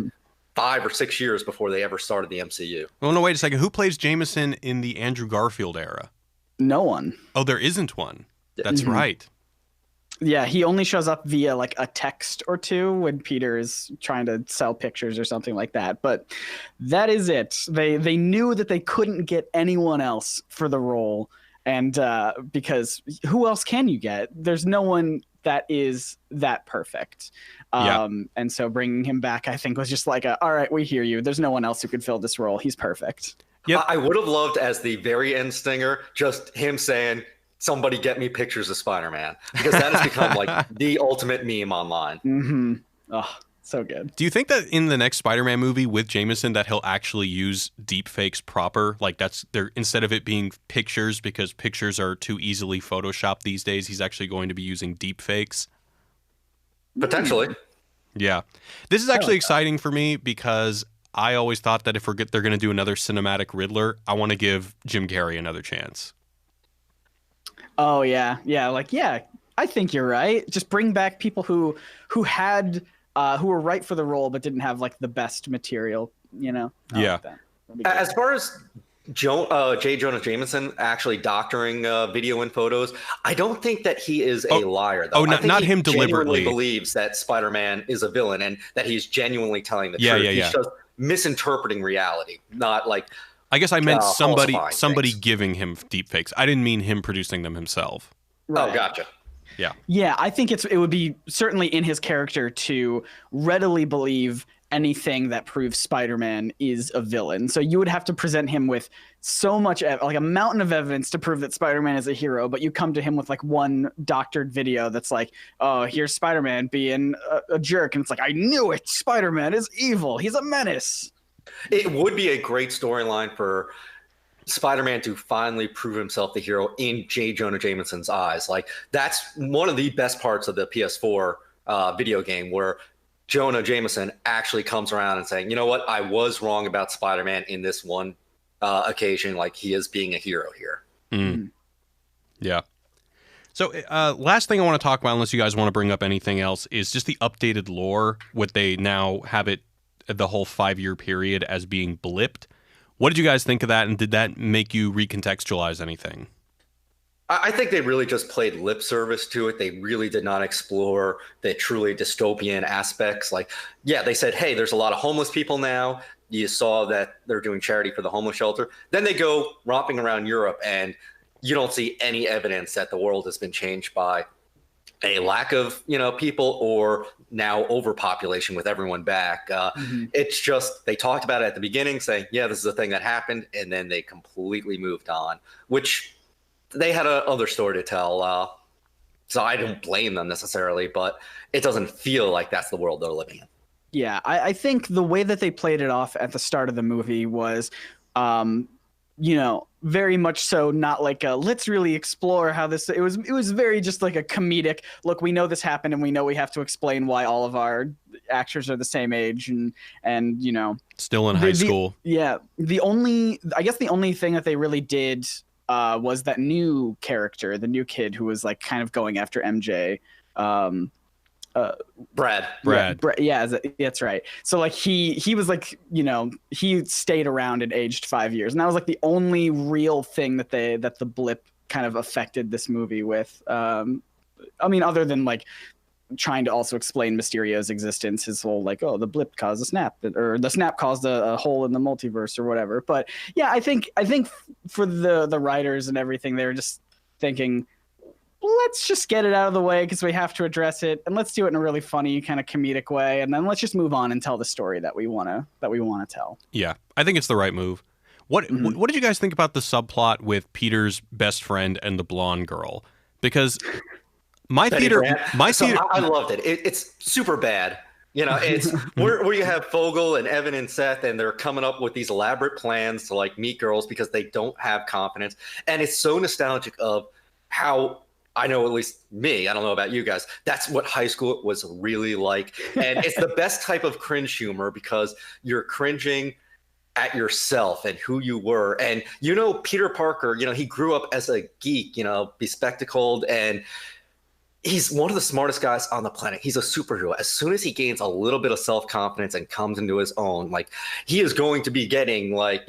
5 or 6 years before they ever started the MCU. Oh, no, wait a second. Who plays Jameson in the Andrew Garfield era? No one. Oh, there isn't one. That's right. Yeah, he only shows up via like a text or two when Peter is trying to sell pictures or something like that. But that is it. They knew that they couldn't get anyone else for the role, and because who else can you get? There's no one that is that perfect. And so bringing him back, I think, was just like, all right, we hear you. There's no one else who could fill this role. He's perfect. Yep. I would have loved, as the very end stinger, just him saying, "Somebody get me pictures of Spider-Man," because that has become like the ultimate meme online. Oh, so good. Do you think that in the next Spider-Man movie with Jameson that he'll actually use deep fakes proper? Like that's there, instead of it being pictures, because pictures are too easily photoshopped these days, he's actually going to be using deep fakes? Potentially. Yeah. This is actually exciting for me because I always thought that if they're going to do another cinematic Riddler, I want to give Jim Carrey another chance. Oh yeah, I think you're right. Just bring back people who were right for the role but didn't have like the best material, you know. Yeah. Like As far as J. Jonah Jameson actually doctoring video and photos, I don't think that he is a liar, though. I think not him genuinely deliberately. believes that Spider-Man is a villain and that he's genuinely telling the truth. Yeah. He's just misinterpreting reality, not like. I guess I meant somebody things. giving him deepfakes. I didn't mean him producing them himself. Right. Oh, gotcha. Yeah, I think it would be certainly in his character to readily believe anything that proves Spider-Man is a villain. So you would have to present him with so much, like a mountain of evidence to prove that Spider-Man is a hero, but you come to him with like one doctored video that's like, oh, here's Spider-Man being a jerk. And it's like, I knew it. Spider-Man is evil. He's a menace. It would be a great storyline for Spider-Man to finally prove himself the hero in J. Jonah Jameson's eyes. Like, that's one of the best parts of the PS4 video game, where Jonah Jameson actually comes around and saying, you know what, I was wrong about Spider-Man in this one occasion. Like, he is being a hero here. Yeah. So last thing I want to talk about, unless you guys want to bring up anything else, is just the updated lore. What they now have it, the whole 5-year period, as being blipped. What did you guys think of that, and did that make you recontextualize anything? I think they really just played lip service to it. They really did not explore the truly dystopian aspects. Like, yeah, they said, hey, there's a lot of homeless people now. You saw that they're doing charity for the homeless shelter. Then they go romping around Europe, and you don't see any evidence that the world has been changed by a lack of, people, or now overpopulation with everyone back. It's just, they talked about it at the beginning, saying, yeah, this is a thing that happened, and then they completely moved on, which they had another story to tell. So I don't blame them necessarily, but it doesn't feel like that's the world they're living in. Yeah, I think the way that they played it off at the start of the movie was, very much so not like a let's really explore how this. It was very just like a comedic look. We know this happened, and we know we have to explain why all of our actors are the same age and still in high school. Yeah, the only thing that they really did was that new character, the new kid who was like kind of going after MJ. Brad. Yeah, that's right. So like he was like, he stayed around and aged 5 years, and that was like the only real thing that the blip kind of affected this movie with. Other than like trying to also explain Mysterio's existence, his whole like, oh, the blip caused a snap, or the snap caused a hole in the multiverse or whatever. But yeah, I think for the writers and everything, they were just thinking, let's just get it out of the way because we have to address it, and let's do it in a really funny kind of comedic way, and then let's just move on and tell the story that we want to tell. Yeah, I think it's the right move. What did you guys think about the subplot with Peter's best friend and the blonde girl? Because my theater, I loved it. It's super bad. It's where you have Fogel and Evan and Seth, and they're coming up with these elaborate plans to like meet girls because they don't have confidence, and it's so nostalgic of how. I know, at least me, I don't know about you guys, that's what high school was really like. And it's the best type of cringe humor because you're cringing at yourself and who you were. And, Peter Parker, he grew up as a geek, bespectacled. And he's one of the smartest guys on the planet. He's a superhero. As soon as he gains a little bit of self-confidence and comes into his own, like he is going to be getting like,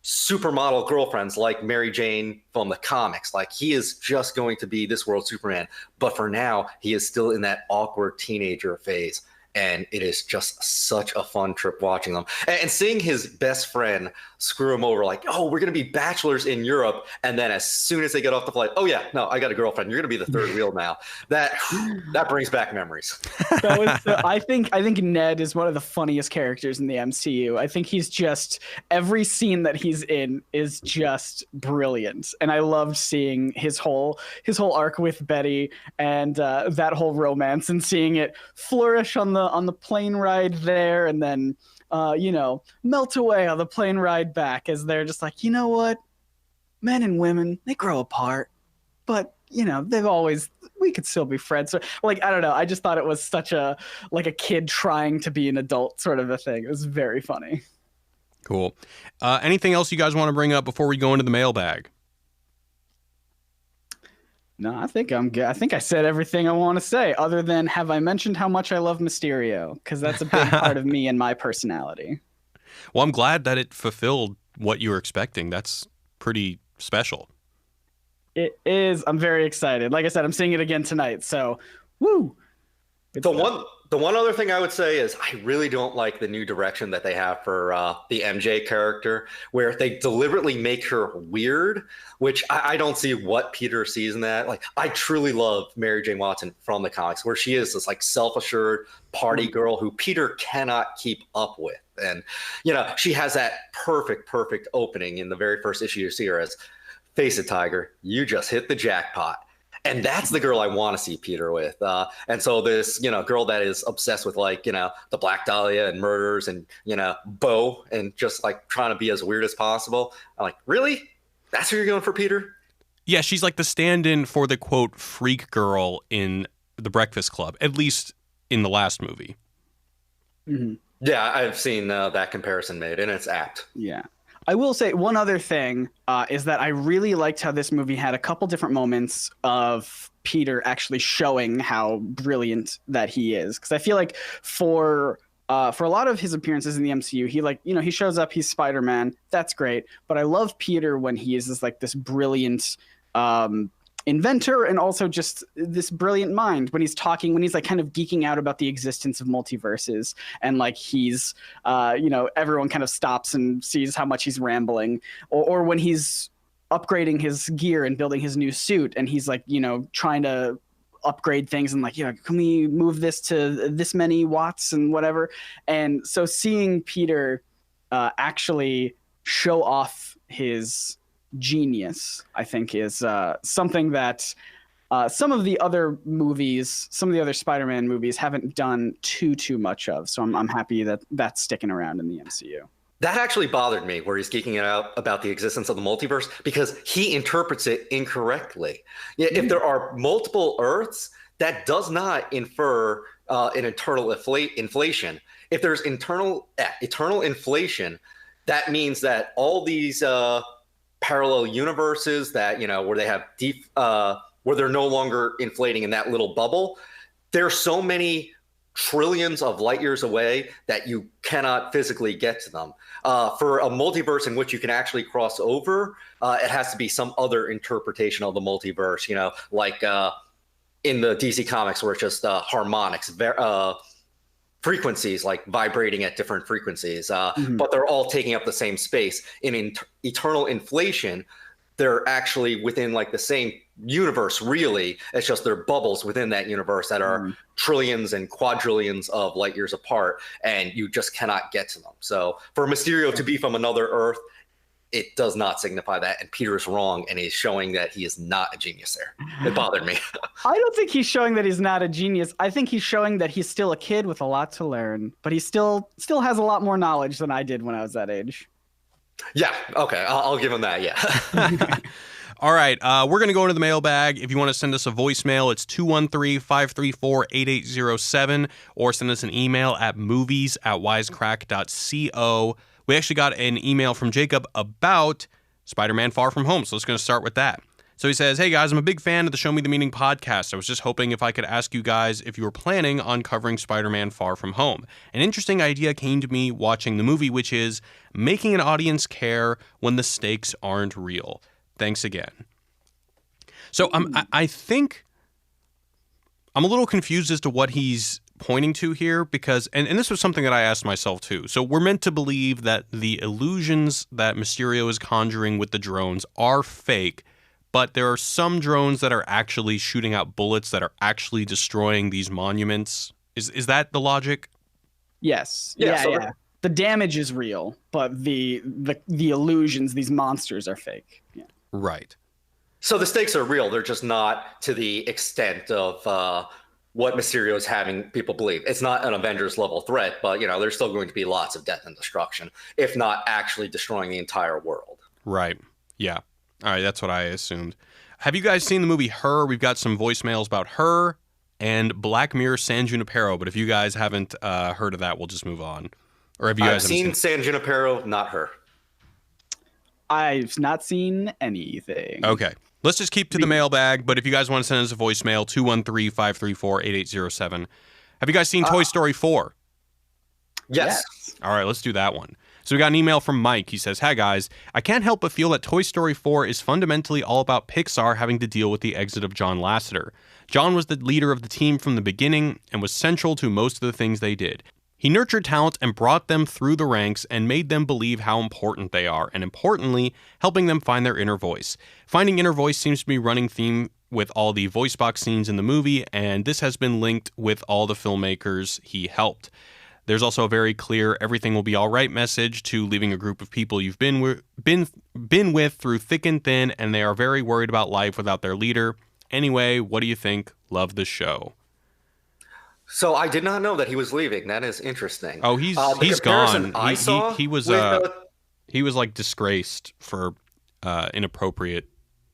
supermodel girlfriends like Mary Jane from the comics. Like he is just going to be this world Superman. But for now, he is still in that awkward teenager phase. And it is just such a fun trip watching them. And seeing his best friend screw him over, like, oh, we're going to be bachelors in Europe. And then as soon as they get off the flight, oh, yeah, no, I got a girlfriend. You're going to be the third wheel now. That brings back memories. I think Ned is one of the funniest characters in the MCU. I think he's just, every scene that he's in is just brilliant. And I loved seeing his whole arc with Betty and that whole romance, and seeing it flourish on the plane ride there, and then melt away on the plane ride back, as they're just like, you know what, men and women, they grow apart, but we could still be friends. So, like, I don't know, I just thought it was such a kid trying to be an adult sort of a thing. It was very funny. Cool. Anything else you guys want to bring up before we go into the mailbag? No, I think I'm good. I think I said everything I want to say, other than, have I mentioned how much I love Mysterio? Because that's a big part of me and my personality. Well, I'm glad that it fulfilled what you were expecting. That's pretty special. It is. I'm very excited. Like I said, I'm seeing it again tonight. So, woo! The one other thing I would say is I really don't like the new direction that they have for the MJ character, where they deliberately make her weird, which I don't see what Peter sees in that. Like, I truly love Mary Jane Watson from the comics, where she is this like self-assured party girl who Peter cannot keep up with. And, she has that perfect opening in the very first issue. You see her as, face it, Tiger, you just hit the jackpot. And that's the girl I want to see Peter with. And so this, girl that is obsessed with the Black Dahlia and murders and, Bo, and just like trying to be as weird as possible. I'm like, really? That's who you're going for, Peter? Yeah, she's like the stand-in for the, quote, freak girl in The Breakfast Club, at least in the last movie. Mm-hmm. Yeah, I've seen that comparison made, and it's apt. Yeah. I will say one other thing is that I really liked how this movie had a couple different moments of Peter actually showing how brilliant that he is. Because I feel like for a lot of his appearances in the MCU, he shows up, he's Spider-Man, that's great. But I love Peter when he is this brilliant inventor, and also just this brilliant mind when he's like kind of geeking out about the existence of multiverses, and like he's everyone kind of stops and sees how much he's rambling, or when he's upgrading his gear and building his new suit, and he's like trying to upgrade things and like, can we move this to this many watts and whatever. And so seeing Peter actually show off his genius, I think, is something that some of the other Spider-Man movies haven't done too much of. So I'm happy that that's sticking around in the MCU. That actually bothered me, where he's geeking out about the existence of the multiverse, because he interprets it incorrectly. Yeah, if there are multiple Earths, that does not infer an eternal inflation. If there's eternal inflation, that means that all these parallel universes that where they have deep where they're no longer inflating in that little bubble, there's so many trillions of light years away that you cannot physically get to them. For a multiverse in which you can actually cross over, it has to be some other interpretation of the multiverse, like in the DC comics, where it's just harmonics, frequencies, like vibrating at different frequencies, but they're all taking up the same space. In eternal inflation, they're actually within like the same universe, really. It's just they're bubbles within that universe that are trillions and quadrillions of light years apart, and you just cannot get to them. So for Mysterio to be from another Earth, it does not signify that, and Peter's wrong, and he's showing that he is not a genius there. It bothered me. I don't think he's showing that he's not a genius. I think he's showing that he's still a kid with a lot to learn, but he still has a lot more knowledge than I did when I was that age. Yeah, okay, I'll give him that, yeah. All right, we're going to go into the mailbag. If you want to send us a voicemail, it's 213-534-8807, or send us an email at movies@wisecrack.co. We actually got an email from Jacob about Spider-Man Far From Home, so let's going to start with that. So he says, hey guys, I'm a big fan of the Show Me the Meaning podcast. I was just hoping if I could ask you guys if you were planning on covering Spider-Man Far From Home. An interesting idea came to me watching the movie, which is making an audience care when the stakes aren't real. Thanks again. So I think I'm a little confused as to what he's pointing to here, because, and this was something that I asked myself too. So we're meant to believe that the illusions that Mysterio is conjuring with the drones are fake, but there are some drones that are actually shooting out bullets that are actually destroying these monuments. Is that the logic? Yes. Yeah, Yeah. The damage is real, but the illusions, these monsters, are fake. Yeah. Right. So the stakes are real. They're just not to the extent of what Mysterio is having people believe. It's not an Avengers level threat, but there's still going to be lots of death and destruction, if not actually destroying the entire world. Right. Yeah. All right, that's what I assumed. Have you guys seen the movie Her? We've got some voicemails about Her and Black Mirror San Junipero, but if you guys haven't heard of that, we'll just move on. Or have you guys seen San Junipero, not Her. I've not seen anything. Okay. Let's just keep to the mailbag, but if you guys want to send us a voicemail, 213-534-8807. Have you guys seen Toy Story 4? Yes. All right, let's do that one. So we got an email from Mike. He says, "Hi guys, I can't help but feel that Toy Story 4 is fundamentally all about Pixar having to deal with the exit of John Lasseter. John was the leader of the team from the beginning and was central to most of the things they did. He nurtured talent and brought them through the ranks and made them believe how important they are, and importantly, helping them find their inner voice. Finding inner voice seems to be running theme with all the voice box scenes in the movie, and this has been linked with all the filmmakers he helped. There's also a very clear everything will be all right message to leaving a group of people you've been with through thick and thin, and they are very worried about life without their leader. Anyway, what do you think? Love the show." So I did not know that he was leaving. That is interesting. Oh, he's gone. He was like disgraced for inappropriate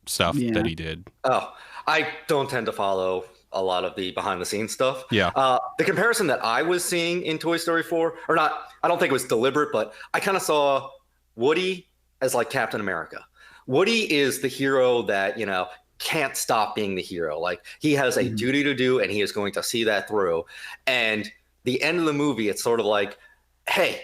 stuff that he did. Oh, I don't tend to follow a lot of the behind the scenes stuff. Yeah. The comparison that I was seeing in Toy Story 4, or not, I don't think it was deliberate, but I kind of saw Woody as like Captain America. Woody is the hero that, can't stop being the hero. Like, he has a duty to do, and he is going to see that through. And the end of the movie, it's sort of like, hey,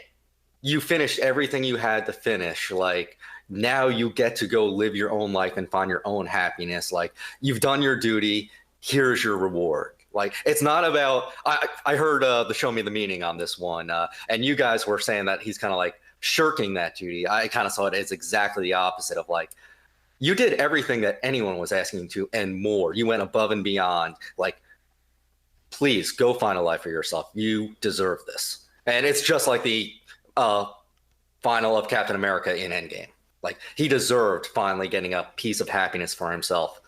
you finished everything you had to finish. Like, now you get to go live your own life and find your own happiness. Like, you've done your duty. Here's your reward. Like, it's not about, I heard the Show Me the Meaning on this one. And you guys were saying that he's kind of like shirking that duty. I kind of saw it as exactly the opposite of like, you did everything that anyone was asking you to and more. You went above and beyond. Like, please go find a life for yourself. You deserve this. And it's just like the final of Captain America in Endgame. Like, he deserved finally getting a piece of happiness for himself.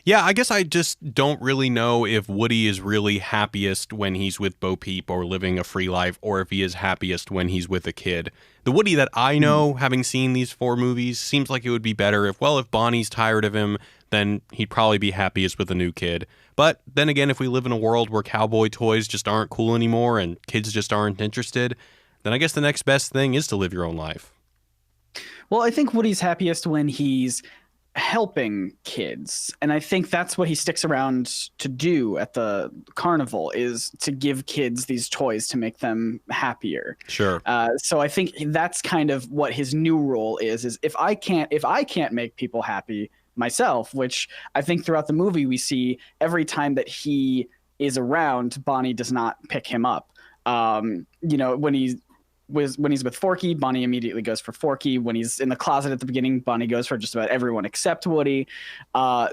Yeah, I guess I just don't really know if Woody is really happiest when he's with Bo Peep or living a free life, or if he is happiest when he's with a kid. The Woody that I know, having seen these 4 movies, seems like it would be better if Bonnie's tired of him, then he'd probably be happiest with a new kid. But then again, if we live in a world where cowboy toys just aren't cool anymore and kids just aren't interested, then I guess the next best thing is to live your own life. Well, I think Woody's happiest when he's helping kids, and I think that's what he sticks around to do at the carnival, is to give kids these toys to make them happier. Sure. So I think that's kind of what his new role is if I can't make people happy myself, which I think throughout the movie we see every time that he is around, Bonnie does not pick him up. When he's with Forky, Bonnie immediately goes for Forky. When he's in the closet at the beginning, Bonnie goes for just about everyone except Woody.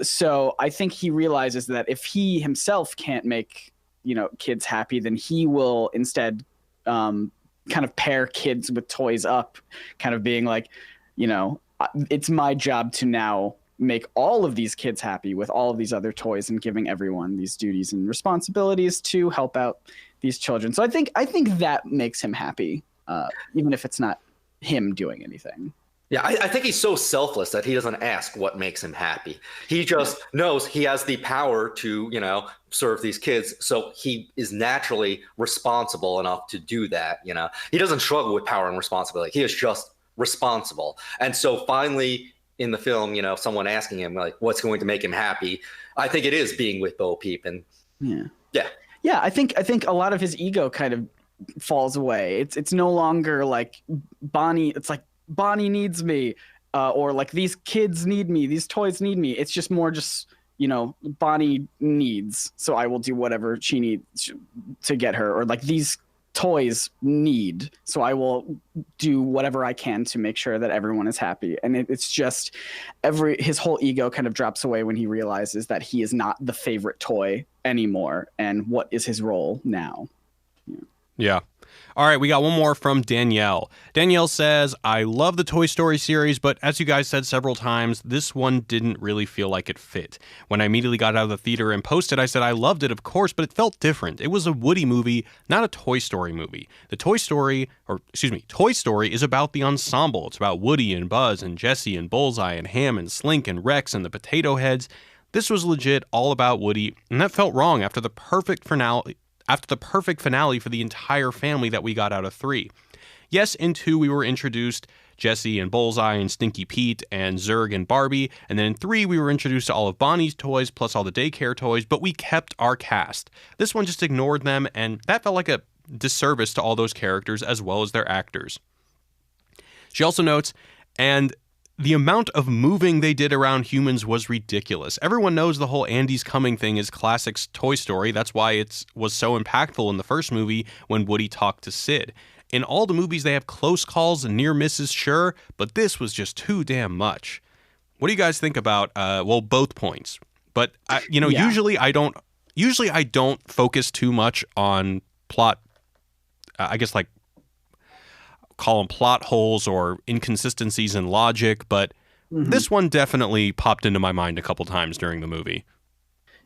So I think he realizes that if he himself can't make, kids happy, then he will instead kind of pair kids with toys up, kind of being like, it's my job to now make all of these kids happy with all of these other toys, and giving everyone these duties and responsibilities to help out these children. So I think that makes him happy. Even if it's not him doing anything. Yeah, I think he's so selfless that he doesn't ask what makes him happy. He just knows he has the power to, serve these kids. So he is naturally responsible enough to do that. He doesn't struggle with power and responsibility. He is just responsible. And so finally in the film, someone asking him like, what's going to make him happy? I think it is being with Bo Peep, and yeah. I think a lot of his ego kind of falls away. It's no longer like Bonnie. It's like Bonnie needs me, or like these kids need me, these toys need me. It's just more just Bonnie needs, so I will do whatever she needs to get her, or like these toys need, so I will do whatever I can to make sure that everyone is happy. And it's just his whole ego kind of drops away when he realizes that he is not the favorite toy anymore, and what is his role now. Yeah. All right, we got one more from Danielle. Danielle says, I love the Toy Story series, but as you guys said several times, this one didn't really feel like it fit. When I immediately got out of the theater and posted, I said I loved it, of course, but it felt different. It was a Woody movie, not a Toy Story movie. Toy Story is about the ensemble. It's about Woody and Buzz and Jesse and Bullseye and Ham and Slink and Rex and the Potato Heads. This was legit all about Woody, and that felt wrong after the perfect finale for the entire family that we got out of 3. Yes, in 2 we were introduced Jesse and Bullseye and Stinky Pete and Zurg and Barbie, and then in 3 we were introduced to all of Bonnie's toys plus all the daycare toys, but we kept our cast. This one just ignored them, and that felt like a disservice to all those characters as well as their actors. She also notes, and the amount of moving they did around humans was ridiculous. Everyone knows the whole Andy's coming thing is classic Toy Story. That's why it was so impactful in the first movie when Woody talked to Sid. In all the movies, they have close calls and near misses, sure, but this was just too damn much. What do you guys think about, both points? But, usually I don't focus too much on plot, call them plot holes or inconsistencies in logic, but this one definitely popped into my mind a couple times during the movie.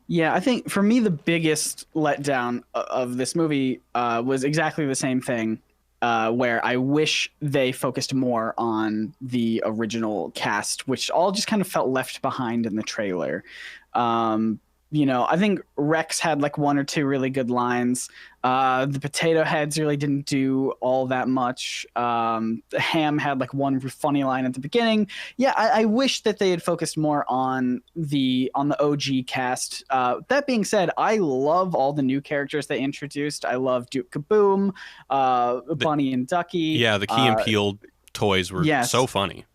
Yeah, I think for me the biggest letdown of this movie was exactly the same thing, where I wish they focused more on the original cast, which all just kind of felt left behind in the trailer. I think Rex had like 1 or 2 really good lines. The Potato Heads really didn't do all that much. Ham had like 1 funny line at the beginning. Yeah, I wish that they had focused more on the OG cast. That being said, I love all the new characters they introduced. I love Duke Kaboom, Bunny and Ducky. Yeah, the Key and Peele toys were so funny.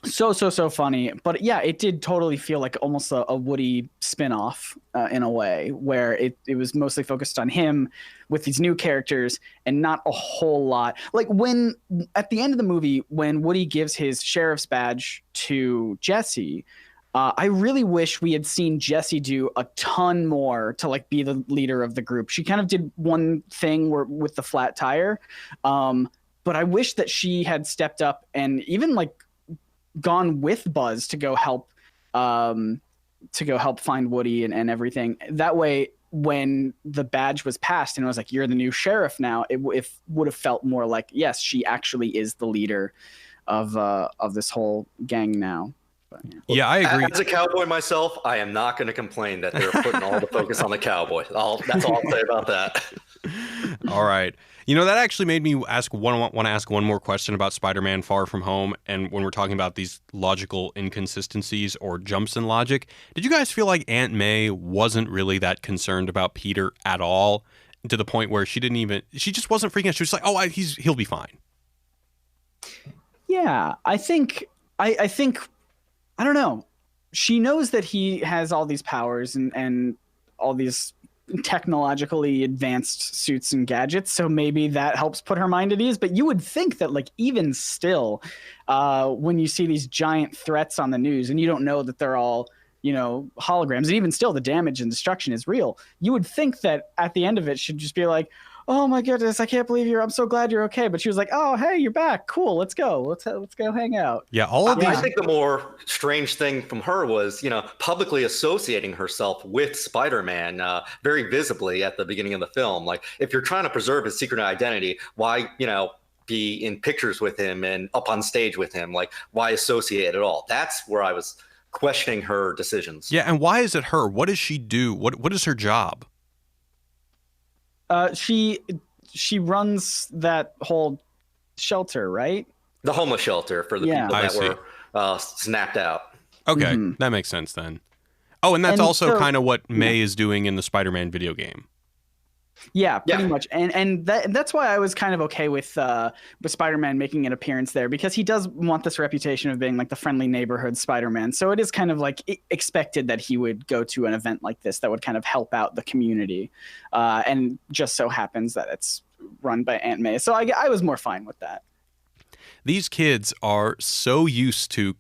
So funny. But yeah, it did totally feel like almost a Woody spin-off in a way, where it was mostly focused on him with these new characters and not a whole lot. Like when at the end of the movie, when Woody gives his sheriff's badge to Jesse, I really wish we had seen Jessie do a ton more to like be the leader of the group. She kind of did one thing with the flat tire, but I wish that she had stepped up and even like gone with Buzz to go help find Woody and everything. That way, when the badge was passed and it was like, you're the new sheriff now, it would have felt more like, yes, she actually is the leader of this whole gang now. But, yeah, I agree. As a cowboy myself, I am not going to complain that they're putting all the focus on the cowboy. That's all I'll say about that. All right. That actually made me want to ask one more question about Spider-Man Far From Home. And when we're talking about these logical inconsistencies or jumps in logic, did you guys feel like Aunt May wasn't really that concerned about Peter at all, to the point where she just wasn't freaking out? She was like, oh, he'll be fine. Yeah, I think, I don't know. She knows that he has all these powers and all these technologically advanced suits and gadgets, so maybe that helps put her mind at ease. But you would think that like even still, when you see these giant threats on the news and you don't know that they're all holograms, and even still the damage and destruction is real, you would think that at the end of it should just be like, oh my goodness, I can't believe I'm so glad you're okay. But she was like, oh, hey, you're back. Cool. Let's go. Let's go hang out. Yeah. All of these. I think the more strange thing from her was, publicly associating herself with Spider-Man very visibly at the beginning of the film. Like, if you're trying to preserve his secret identity, why, be in pictures with him and up on stage with him? Like, why associate at all? That's where I was questioning her decisions. Yeah. And why is it her? What does she do? What is her job? She runs that whole shelter, right? The homeless shelter for the Yeah. people I that see. were snapped out. Okay, Mhm. that makes sense then. Oh, and that's And also so- kind of what May is doing in the Spider-Man video game. Yeah, pretty Yeah. much, and that's why I was kind of okay with Spider-Man making an appearance there, because he does want this reputation of being like the friendly neighborhood Spider-Man. So it is kind of like expected that he would go to an event like this that would kind of help out the community, and just so happens that it's run by Aunt May. So I was more fine with that. These kids are so used to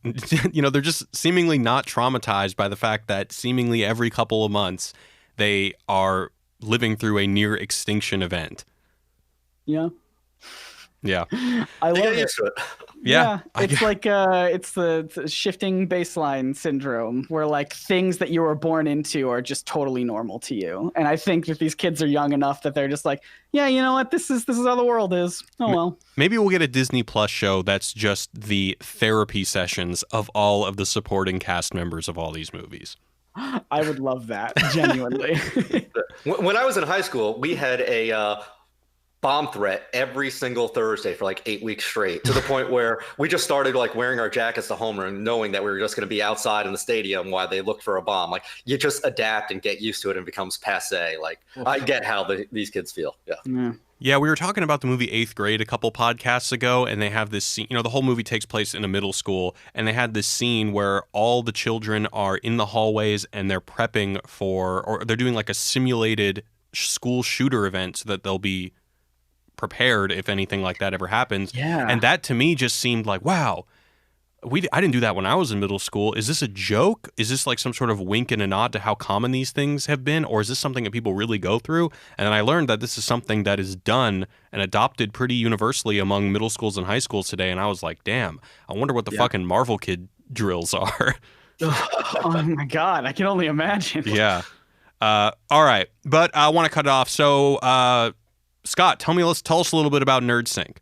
they're just seemingly not traumatized by the fact that seemingly every couple of months they are living through a near extinction event. Yeah, Yeah. I They love get it. used to it. Yeah. It's like it's the shifting baseline syndrome, where like things that you were born into are just totally normal to you. And I think that these kids are young enough that they're just like, yeah, you know what, this is how the world is. Oh well. Maybe we'll get a Disney Plus show that's just the therapy sessions of all of the supporting cast members of all these movies. I would love that, genuinely. When I was in high school, we had a bomb threat every single Thursday for like 8 weeks straight, to the point where we just started like wearing our jackets to homeroom, knowing that we were just going to be outside in the stadium while they looked for a bomb. Like, you just adapt and get used to it and it becomes passe. Like, I get how these kids feel. Yeah. Yeah. Yeah, we were talking about the movie 8th Grade a couple podcasts ago, and they have this scene, the whole movie takes place in a middle school, and they had this scene where all the children are in the hallways and they're prepping or they're doing like a simulated school shooter event so that they'll be prepared if anything like that ever happens. Yeah. And that to me just seemed like, wow, I didn't do that when I was in middle school. Is this a joke? Is this like some sort of wink and a nod to how common these things have been? Or is this something that people really go through? And then I learned that this is something that is done and adopted pretty universally among middle schools and high schools today. And I was like, damn, I wonder what the fucking Marvel Kid drills are. Oh my God, I can only imagine. Yeah. All right. But I want to cut it off. So, Scott, tell us a little bit about Nerdsync.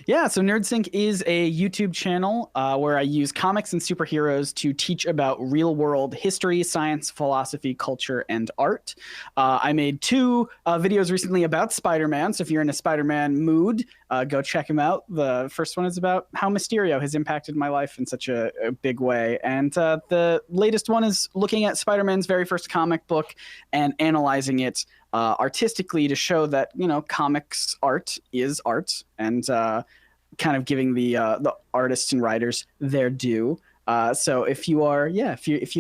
Yeah, so Nerdsync is a YouTube channel where I use comics and superheroes to teach about real-world history, science, philosophy, culture, and art. I made 2 videos recently about Spider-Man, so if you're in a Spider-Man mood, go check them out. The first one is about how Mysterio has impacted my life in such a big way, and the latest one is looking at Spider-Man's very first comic book and analyzing it artistically to show that comics art is art, and kind of giving the artists and writers their due. So if you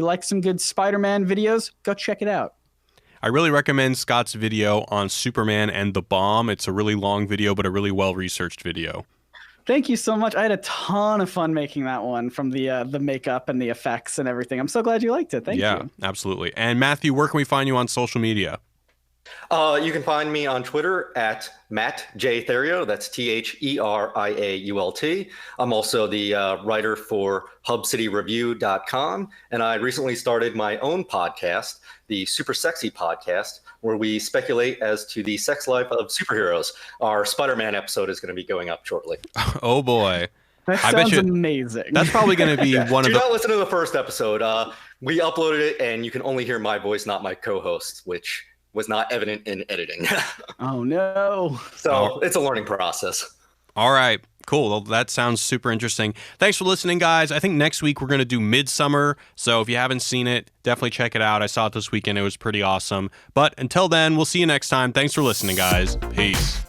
like some good Spider-Man videos, go check it out. I really recommend Scott's video on Superman and the Bomb. It's a really long video, but a really well-researched video. Thank you so much. I had a ton of fun making that one, from the makeup and the effects and everything. I'm so glad you liked it. Thank you. Yeah, absolutely. And Matthew, where can we find you on social media? You can find me on Twitter at Matt J. Theriault. That's THERIAULT. I'm also the writer for HubCityReview.com. And I recently started my own podcast, the Super Sexy Podcast, where we speculate as to the sex life of superheroes. Our Spider-Man episode is going to be going up shortly. Oh, boy. That I bet sounds you- amazing. That's probably going to be one Do of the... not listen to the first episode. We uploaded it, and you can only hear my voice, not my co-host, which was not evident in editing. Oh no. So it's a learning process. All right, cool. Well, that sounds super interesting. Thanks for listening, guys. I think next week we're going to do Midsummer. So if you haven't seen it, definitely check it out. I saw it this weekend. It was pretty awesome. But until then, we'll see you next time. Thanks for listening, guys. Peace.